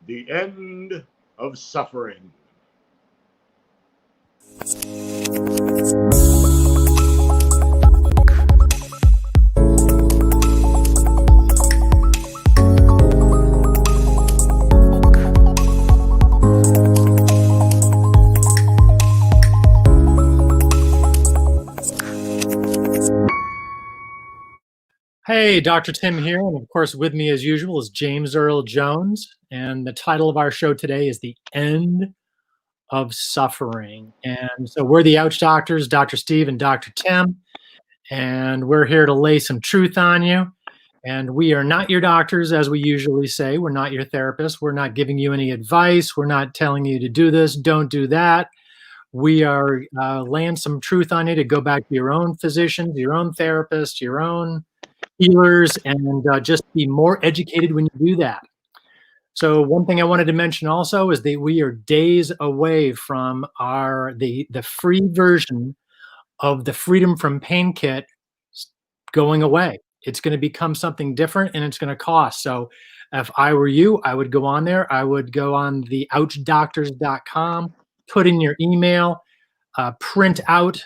The End of Suffering. Hey, Dr. Tim here, and of course with me as usual is James Earl Jones, and the title of our show today is The End of Suffering. And so we're the Ouch Doctors, Dr. Steve and Dr. Tim, and we're here to lay some truth on you. And we are not your doctors, as we usually say. We're not your therapists. We're not giving you any advice. We're not telling you to do this, don't do that. We are laying some truth on you to go back to your own physicians, your own therapist, your own healers, and just be more educated when you do that. So one thing I wanted to mention also is that we are days away from the free version of the Freedom from Pain kit going away. It's going to become something different, and it's going to cost. So if I were you, I would go on there. I would go on the ouchdoctors.com, put in your email, print out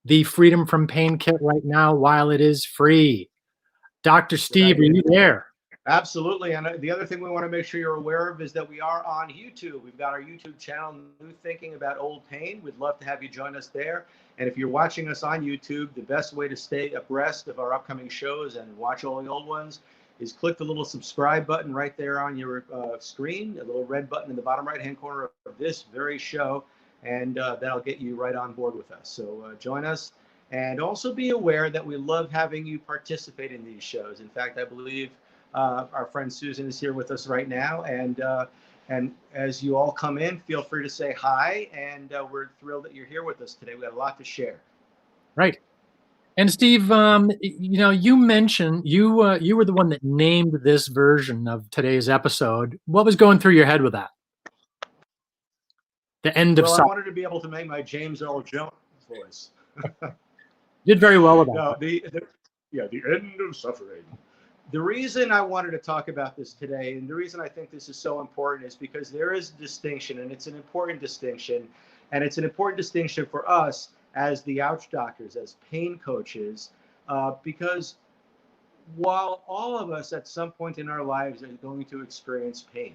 the Freedom from Pain kit right now while it is free. Dr. Steve, are you there? Absolutely. And the other thing we want to make sure you're aware of is that we are on YouTube. We've got our YouTube channel, New Thinking About Old Pain. We'd love to have you join us there. And if you're watching us on YouTube, the best way to stay abreast of our upcoming shows and watch all the old ones is click the little subscribe button right there on your screen, a little red button in the bottom right-hand corner of this very show, and that'll get you right on board with us. So join us. And also be aware that we love having you participate in these shows. In fact, I believe our friend Susan is here with us right now. And as you all come in, feel free to say hi. And we're thrilled that you're here with us today. We got a lot to share. Right. And Steve, you mentioned you were the one that named this version of today's episode. What was going through your head with that? The end of suffering. I wanted to be able to make my James Earl Jones voice. Did very well with that. No, the end of suffering. The reason I wanted to talk about this today, and the reason I think this is so important, is because there is a distinction, and it's an important distinction, and it's an important distinction for us as the Ouch Doctors, as pain coaches, because while all of us at some point in our lives are going to experience pain,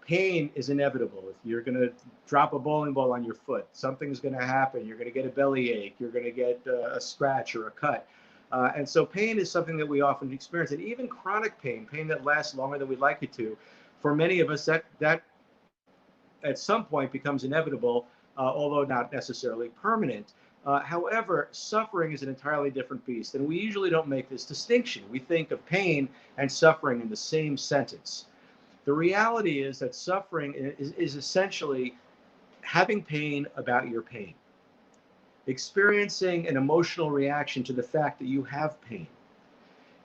pain is inevitable. If you're going to drop a bowling ball on your foot, something's going to happen. You're going to get a bellyache. You're going to get a scratch or a cut. And so pain is something that we often experience. And even chronic pain, pain that lasts longer than we'd like it to, for many of us, that at some point becomes inevitable, although not necessarily permanent. However, suffering is an entirely different beast. And we usually don't make this distinction. We think of pain and suffering in the same sentence. The reality is that suffering is essentially having pain about your pain, experiencing an emotional reaction to the fact that you have pain.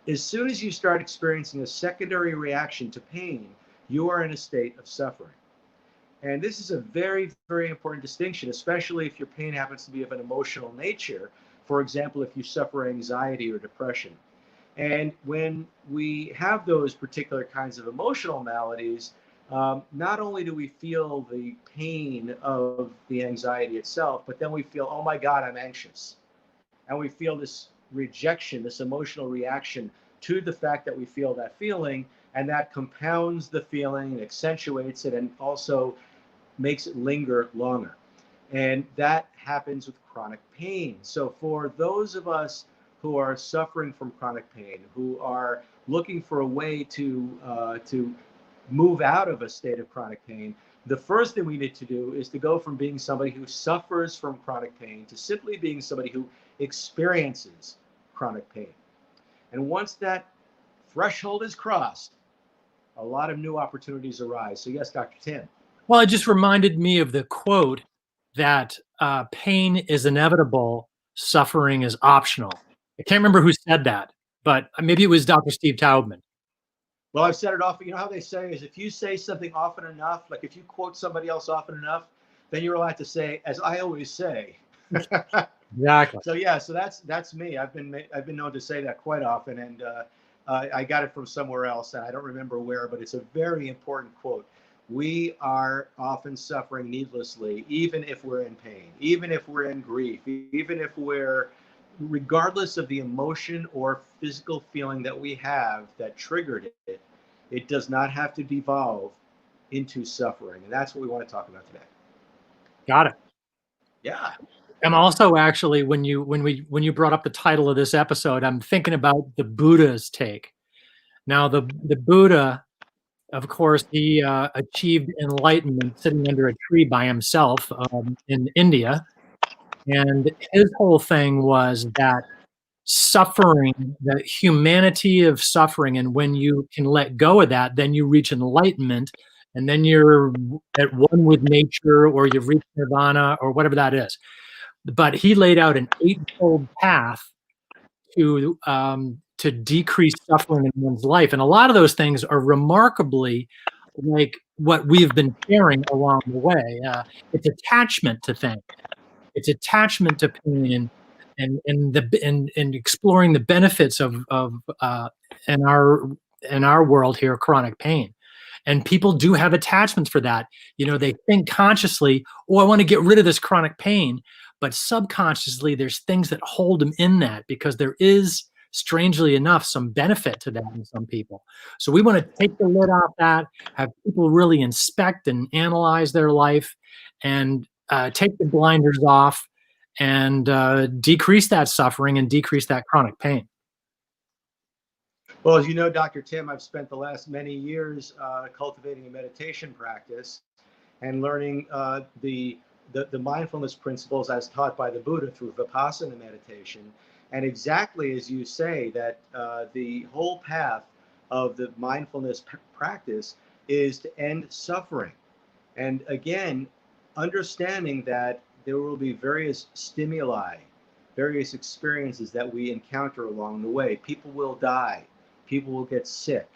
As soon as you start experiencing a secondary reaction to pain, you are in a state of suffering. And this is a very, very important distinction, especially if your pain happens to be of an emotional nature. For example, if you suffer anxiety or depression. And when we have those particular kinds of emotional maladies, not only do we feel the pain of the anxiety itself, but then we feel, oh my God, I'm anxious. And we feel this rejection, this emotional reaction to the fact that we feel that feeling, and that compounds the feeling and accentuates it and also makes it linger longer. And that happens with chronic pain. So for those of us who are suffering from chronic pain, who are looking for a way to move out of a state of chronic pain, the first thing we need to do is to go from being somebody who suffers from chronic pain to simply being somebody who experiences chronic pain. And once that threshold is crossed, a lot of new opportunities arise. So yes, Dr. Tim. Well, it just reminded me of the quote that pain is inevitable, suffering is optional. I can't remember who said that, but maybe it was Dr. Steve Taubman. Well, I've said it often. You know how they say is if you say something often enough, like if you quote somebody else often enough, then you're allowed to say, as I always say. Exactly. So yeah, so that's me. I've been known to say that quite often, and I got it from somewhere else, and I don't remember where, but it's a very important quote. We are often suffering needlessly, even if we're in pain, even if we're in grief, even if we're, regardless of the emotion or physical feeling that we have that triggered it, it does not have to devolve into suffering. And that's what we want to talk about today. Got it. Yeah. I'm also actually, when you brought up the title of this episode, I'm thinking about the Buddha's take. Now, the Buddha, of course, he achieved enlightenment sitting under a tree by himself in India, and his whole thing was that suffering, the humanity of suffering, and when you can let go of that, then you reach enlightenment, and then you're at one with nature, or you've reached nirvana, or whatever that is. But he laid out an eightfold path to decrease suffering in one's life, and a lot of those things are remarkably like what we've been sharing along the way. It's attachment to things. It's attachment to pain, and exploring the benefits of in our world here, chronic pain. And people do have attachments for that. They think consciously, oh, I want to get rid of this chronic pain, but subconsciously there's things that hold them in that, because there is, strangely enough, some benefit to that in some people. So we want to take the lid off that, have people really inspect and analyze their life, and take the blinders off, and decrease that suffering and decrease that chronic pain. Well, as you know, Dr. Tim, I've spent the last many years cultivating a meditation practice and learning the mindfulness principles as taught by the Buddha through Vipassana meditation. And exactly as you say, that the whole path of the mindfulness practice is to end suffering. And again, understanding that there will be various stimuli, various experiences that we encounter along the way. People will die. People will get sick.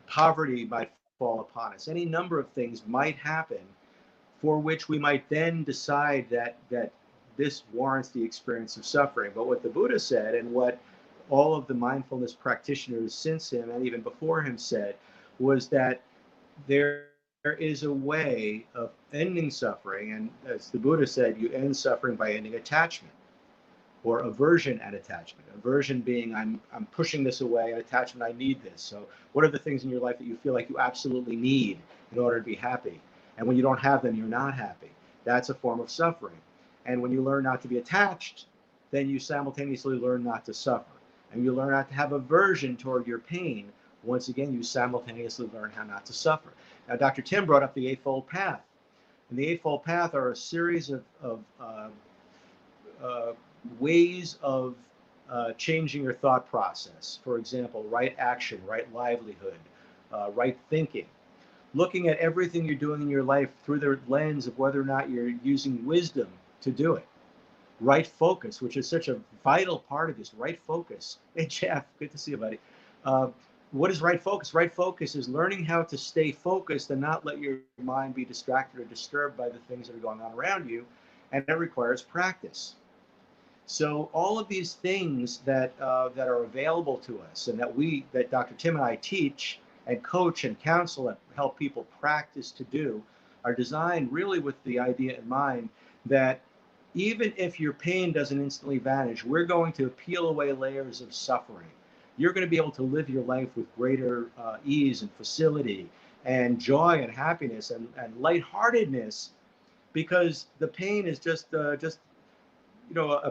Poverty might fall upon us. Any number of things might happen for which we might then decide that this warrants the experience of suffering. But what the Buddha said, and what all of the mindfulness practitioners since him and even before him said, was that there is a way of ending suffering. And as the Buddha said, you end suffering by ending attachment, or aversion and attachment. Aversion being I'm pushing this away, and attachment, I need this. So what are the things in your life that you feel like you absolutely need in order to be happy? And when you don't have them, you're not happy. That's a form of suffering. And when you learn not to be attached, then you simultaneously learn not to suffer. And you learn not to have aversion toward your pain. Once again, you simultaneously learn how not to suffer. Now, Dr. Tim brought up the Eightfold Path. And the Eightfold Path are a series of ways of changing your thought process. For example, right action, right livelihood, right thinking. Looking at everything you're doing in your life through the lens of whether or not you're using wisdom to do it. Right focus, which is such a vital part of this. Right focus. Hey, Jeff, good to see you, buddy. What is right focus? Right focus is learning how to stay focused and not let your mind be distracted or disturbed by the things that are going on around you. And it requires practice. So all of these things that are available to us, and that Dr. Tim and I teach and coach and counsel and help people practice to do, are designed really with the idea in mind that even if your pain doesn't instantly vanish, we're going to peel away layers of suffering. You're going to be able to live your life with greater ease and facility and joy and happiness and lightheartedness, because the pain is just a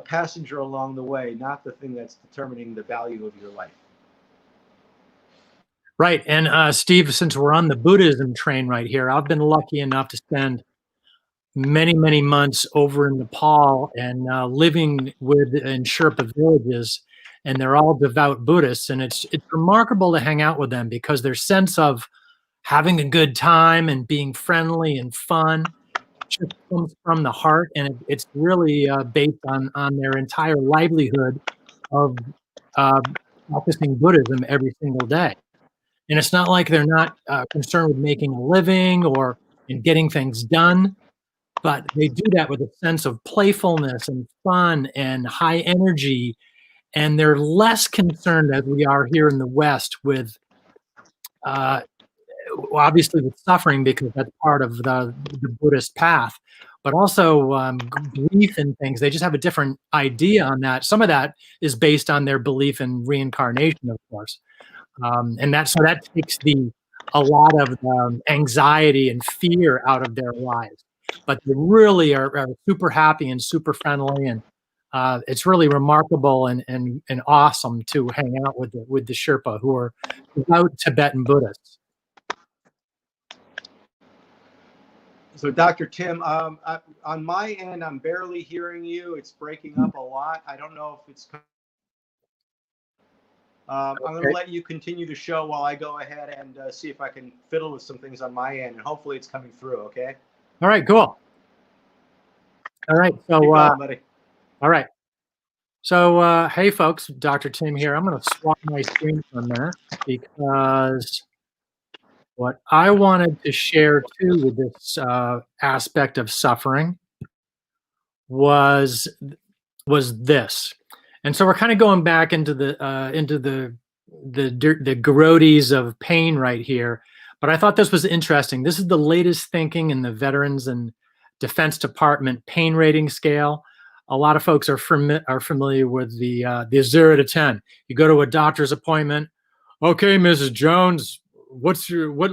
passenger along the way, not the thing that's determining the value of your life. Right. And Steve, since we're on the Buddhism train right here, I've been lucky enough to spend many, many months over in Nepal and living in Sherpa villages, and they're all devout Buddhists. And it's remarkable to hang out with them, because their sense of having a good time and being friendly and fun just comes from the heart, and it's really based on their entire livelihood of practicing Buddhism every single day. And it's not like they're not concerned with making a living or in getting things done, but they do that with a sense of playfulness and fun and high energy. and they're less concerned, as we are here in the West, with obviously with suffering, because that's part of the Buddhist path, but also grief and things. They just have a different idea on that. Some of that is based on their belief in reincarnation, of course, and that takes a lot of anxiety and fear out of their lives. But they really are super happy and super friendly, and it's really remarkable and awesome to hang out with the Sherpa, who are devout Tibetan Buddhists. So, Dr. Tim, on my end, I'm barely hearing you. It's breaking up a lot. I don't know if it's. I'm going to let you continue the show while I go ahead and see if I can fiddle with some things on my end, and hopefully it's coming through. Okay. All right. Cool. All right. So, keep going, buddy. All right. So, hey, folks, Dr. Tim here. I'm going to swap my screen for a minute, because what I wanted to share too with this aspect of suffering was this. And so we're kind of going back into the grodies of pain right here. But I thought this was interesting. This is the latest thinking in the Veterans and Defense Department pain rating scale. A lot of folks are familiar with the 0 to 10. You go to a doctor's appointment. Okay, Mrs. Jones, what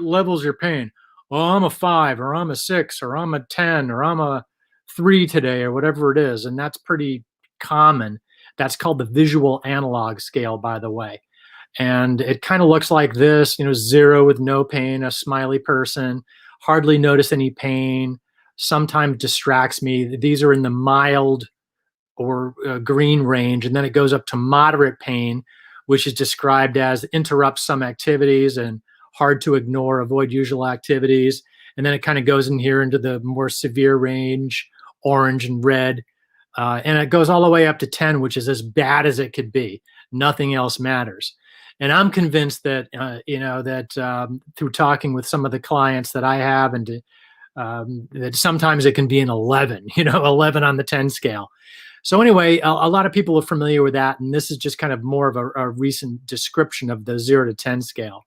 level's your pain? Oh, I'm a 5, or I'm a 6, or I'm a 10, or I'm a 3 today, or whatever it is. And that's pretty common. That's called the visual analog scale, by the way. And it kind of looks like this, 0 with no pain, a smiley person, hardly notice any pain, sometimes distracts me. These are in the mild or green range. And then it goes up to moderate pain, which is described as interrupts some activities and hard to ignore, avoid usual activities. And then it kind of goes in here into the more severe range, orange and red. And it goes all the way up to 10, which is as bad as it could be. Nothing else matters. And I'm convinced that, through talking with some of the clients that I have, and that sometimes it can be an 11, 11 on the 10 scale. So anyway, a lot of people are familiar with that. And this is just kind of more of a recent description of the 0 to 10 scale.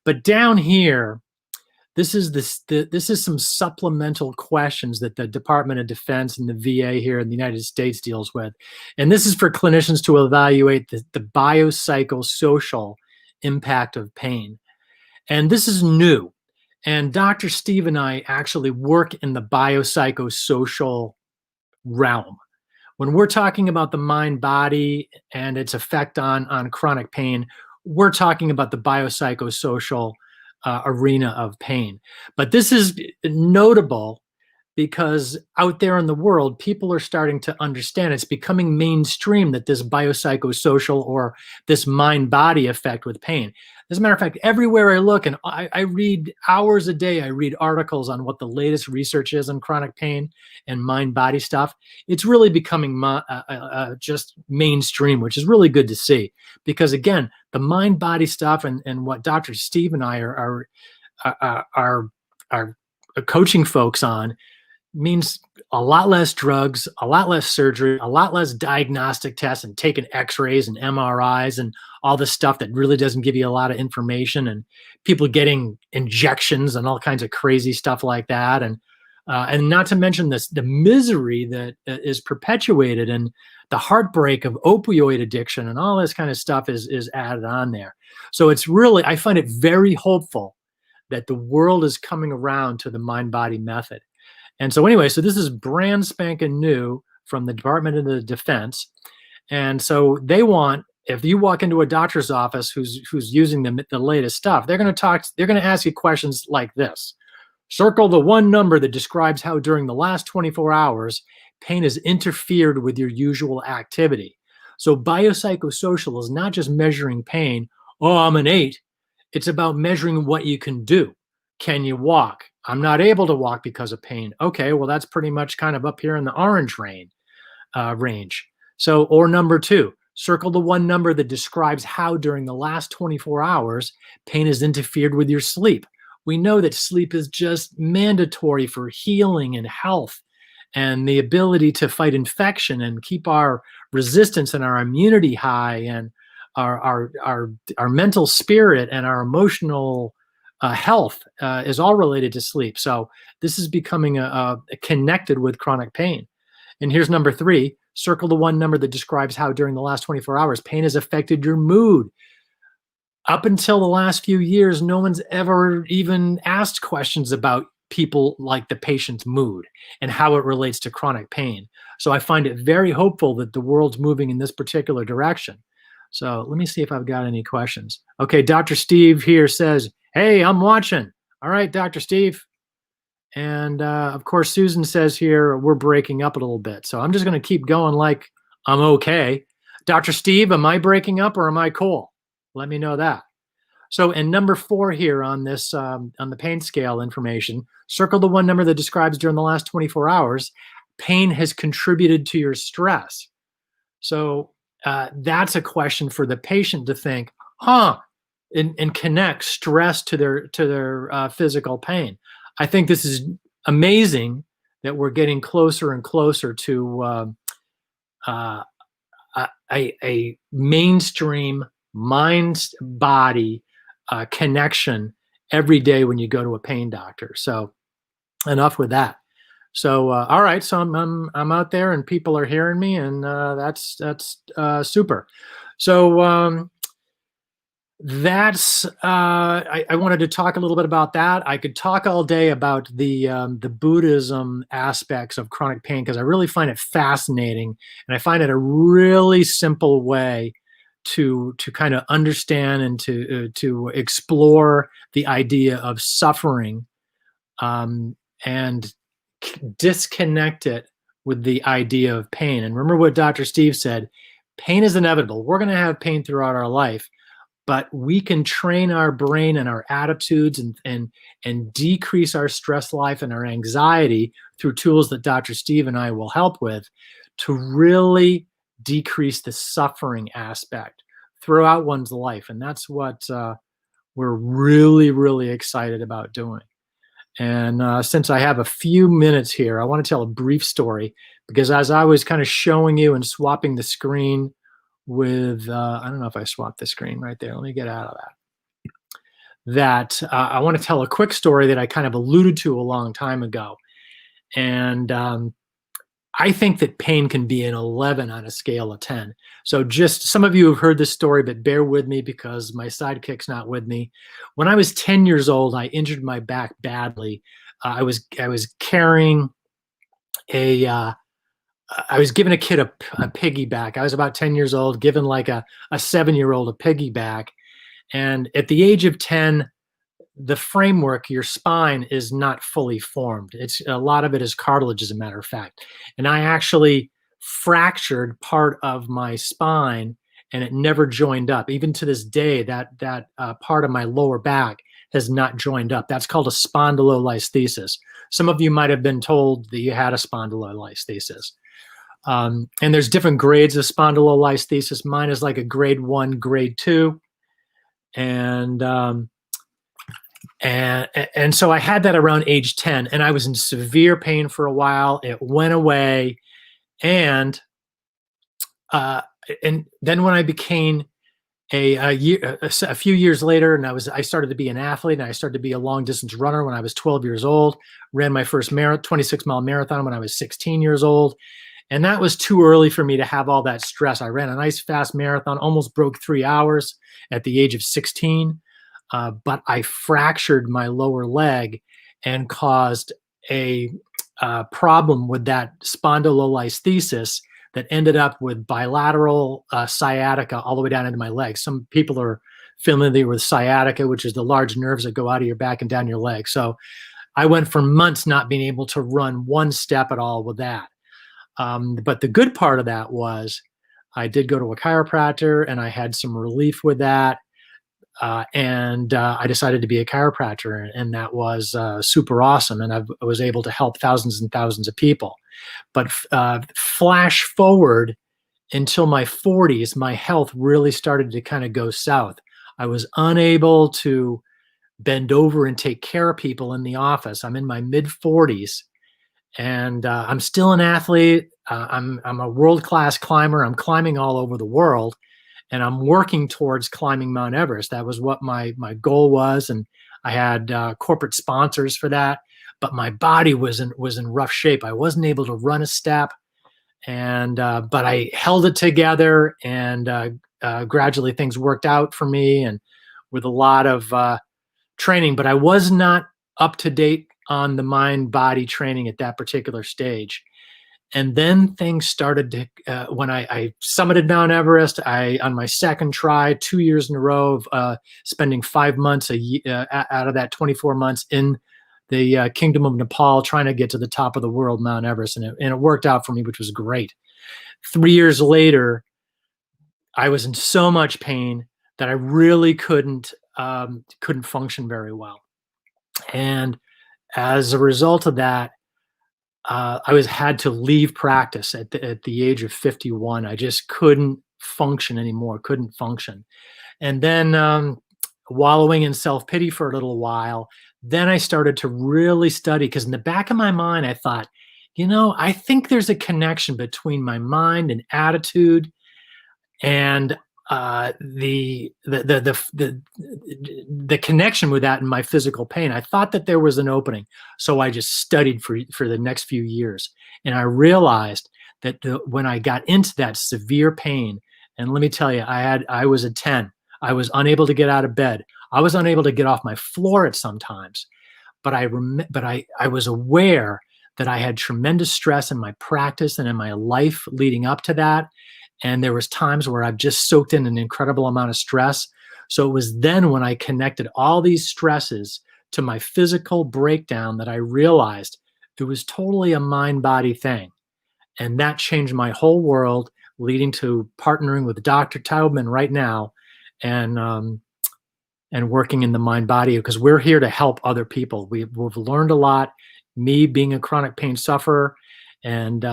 But down here, this is some supplemental questions that the Department of Defense and the VA here in the United States deals with. And this is for clinicians to evaluate the biopsychosocial impact of pain. And this is new. And Dr. Steve and I actually work in the biopsychosocial realm. When we're talking about the mind-body and its effect on chronic pain, we're talking about the biopsychosocial arena of pain. But this is notable because out there in the world, people are starting to understand, it's becoming mainstream, that this biopsychosocial or this mind-body effect with pain. As a matter of fact, everywhere I look, and I read hours a day, I read articles on what the latest research is on chronic pain and mind-body stuff. It's really becoming just mainstream, which is really good to see. Because again, the mind-body stuff and what Dr. Steve and I are coaching folks on means a lot less drugs, a lot less surgery, a lot less diagnostic tests and taking x-rays and MRIs and all this stuff that really doesn't give you a lot of information, and people getting injections and all kinds of crazy stuff like that. And not to mention the misery that is perpetuated, and the heartbreak of opioid addiction and all this kind of stuff is added on there. So it's really, I find it very hopeful that the world is coming around to the mind-body method. And so anyway, so this is brand spanking new from the Department of the Defense. And so they want, if you walk into a doctor's office who's using the latest stuff, they're going to ask you questions like this. Circle the one number that describes how during the last 24 hours, pain has interfered with your usual activity. So biopsychosocial is not just measuring pain. Oh, I'm an 8. It's about measuring what you can do. Can you walk? I'm not able to walk because of pain. Okay, well, that's pretty much kind of up here in the orange range. So, or number 2, circle the one number that describes how during the last 24 hours, pain has interfered with your sleep. We know that sleep is just mandatory for healing and health. and the ability to fight infection and keep our resistance and our immunity high, and our mental spirit and our emotional health is all related to sleep. So this is becoming connected with chronic pain. And here's number 3. Circle the one number that describes how during the last 24 hours pain has affected your mood. Up until the last few years, no one's ever even asked questions about people like the patient's mood and how it relates to chronic pain. So I find it very hopeful that the world's moving in this particular direction. So let me see if I've got any questions. Okay, Dr. Steve here says, hey, I'm watching. All right, Dr. Steve. And of course, Susan says here, we're breaking up a little bit. So I'm just going to keep going like I'm okay. Dr. Steve, am I breaking up or am I cool? Let me know that. So in number 4 here on this, on the pain scale information, circle the one number that describes during the last 24 hours, pain has contributed to your stress. So that's a question for the patient to think, and connect stress to their physical pain. I think this is amazing that we're getting closer and closer to a mainstream mind-body connection every day when you go to a pain doctor. So enough with that. So all right, so I'm out there and people are hearing me, and that's super. So that's I wanted to talk a little bit about that. I could talk all day about the Buddhism aspects of chronic pain because I really find it fascinating, and I find it a really simple way to kind of understand and to explore the idea of suffering, and disconnect it with the idea of pain. And remember what Dr. Steve said: pain is inevitable. We're going to have pain throughout our life. But we can train our brain and our attitudes and decrease our stress life and our anxiety through tools that Dr. Steve and I will help with to really decrease the suffering aspect throughout one's life. And that's what we're really, really excited about doing. And since I have a few minutes here, I want to tell a brief story, because as I was kind of showing you and swapping the screen with, I don't know if I swapped the screen right there. Let me get out of that. I want to tell a quick story that I kind of alluded to a long time ago. And I think that pain can be an 11 on a scale of 10. So just some of you have heard this story, but bear with me because my sidekick's not with me. When I was 10 years old, I injured my back badly. I was carrying I was giving a kid a piggyback. I was about 10 years old, giving like a 7-year-old a piggyback. And at the age of 10, the framework, your spine is not fully formed. It's a lot of it is cartilage, as a matter of fact. And I actually fractured part of my spine, and it never joined up. Even to this day, that part of my lower back has not joined up. That's called a spondylolisthesis. Some of you might have been told that you had a spondylolisthesis. And there's different grades of spondylolisthesis. Mine is like a grade 1, grade 2. And so I had that around age 10, and I was in severe pain for a while. It went away. And then when I became a few years later, and I started to be an athlete, and I started to be a long distance runner when I was 12 years old, ran my first 26-mile marathon when I was 16 years old. And that was too early for me to have all that stress. I ran a nice fast marathon, almost broke 3 hours at the age of 16. But I fractured my lower leg and caused a problem with that spondylolisthesis that ended up with bilateral sciatica all the way down into my leg. Some people are familiar with sciatica, which is the large nerves that go out of your back and down your leg. So I went for months not being able to run one step at all with that. But the good part of that was I did go to a chiropractor, and I had some relief with that. And I decided to be a chiropractor, and that was super awesome. And I was able to help thousands and thousands of people. But flash forward until my 40s, my health really started to kind of go south. I was unable to bend over and take care of people in the office. I'm in my mid 40s, And I'm still an athlete. I'm a world-class climber. I'm climbing all over the world, and I'm working towards climbing Mount Everest. That was what my goal was, and I had corporate sponsors for that. But my body was in rough shape. I wasn't able to run a step, and but I held it together, and gradually things worked out for me, and with a lot of training. But I was not up to date on the mind body training at that particular stage. And then things started to when I summited Mount Everest. I on my second try, 2 years in a row of spending 5 months out of that 24 months in the Kingdom of Nepal, trying to get to the top of the world, Mount Everest, and it worked out for me, which was great. 3 years later, I was in so much pain that I really couldn't function very well, and as a result of that, I was had to leave practice at the age of 51. I just couldn't function anymore. Couldn't function, and then wallowing in self pity for a little while. Then I started to really study because in the back of my mind, I thought, I think there's a connection between my mind and attitude and the connection with that in my physical pain. I thought that there was an opening, so I just studied for the next few years, and I realized that when I got into that severe pain, and let me tell you, I was a 10. I was unable to get out of bed. I was unable to get off my floor at sometimes, but I was aware that I had tremendous stress in my practice and in my life leading up to that, and there was times where I've just soaked in an incredible amount of stress. So it was then when I connected all these stresses to my physical breakdown that I realized it was totally a mind body thing. And that changed my whole world, leading to partnering with Dr. Taubman right now, and working in the mind body, because we're here to help other people. We've learned a lot, me being a chronic pain sufferer, and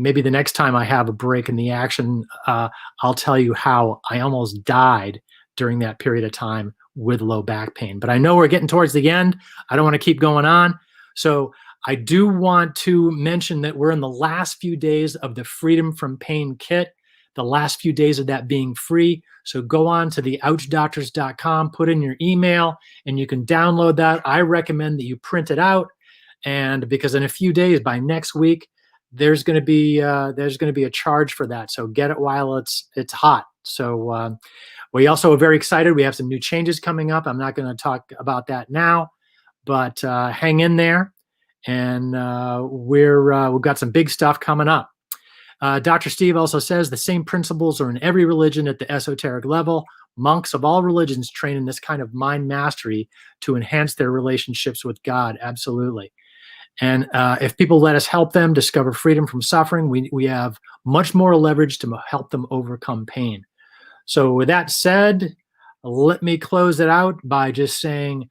maybe the next time I have a break in the action, I'll tell you how I almost died during that period of time with low back pain. But I know we're getting towards the end. I don't want to keep going on. So I do want to mention that we're in the last few days of the Freedom from Pain kit, the last few days of that being free. So go on to theouchdoctors.com, put in your email, and you can download that. I recommend that you print it out, and because in a few days, by next week, there's going to be a charge for that. So get it while it's hot. So we also are very excited. We have some new changes coming up. I'm not going to talk about that now, but hang in there, and we've got some big stuff coming up. Dr. Steve also says the same principles are in every religion at the esoteric level. Monks of all religions train in this kind of mind mastery to enhance their relationships with God. Absolutely. And if people let us help them discover freedom from suffering, we have much more leverage to help them overcome pain. So with that said, let me close it out by just saying,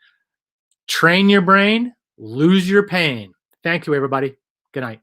train your brain, lose your pain. Thank you, everybody. Good night.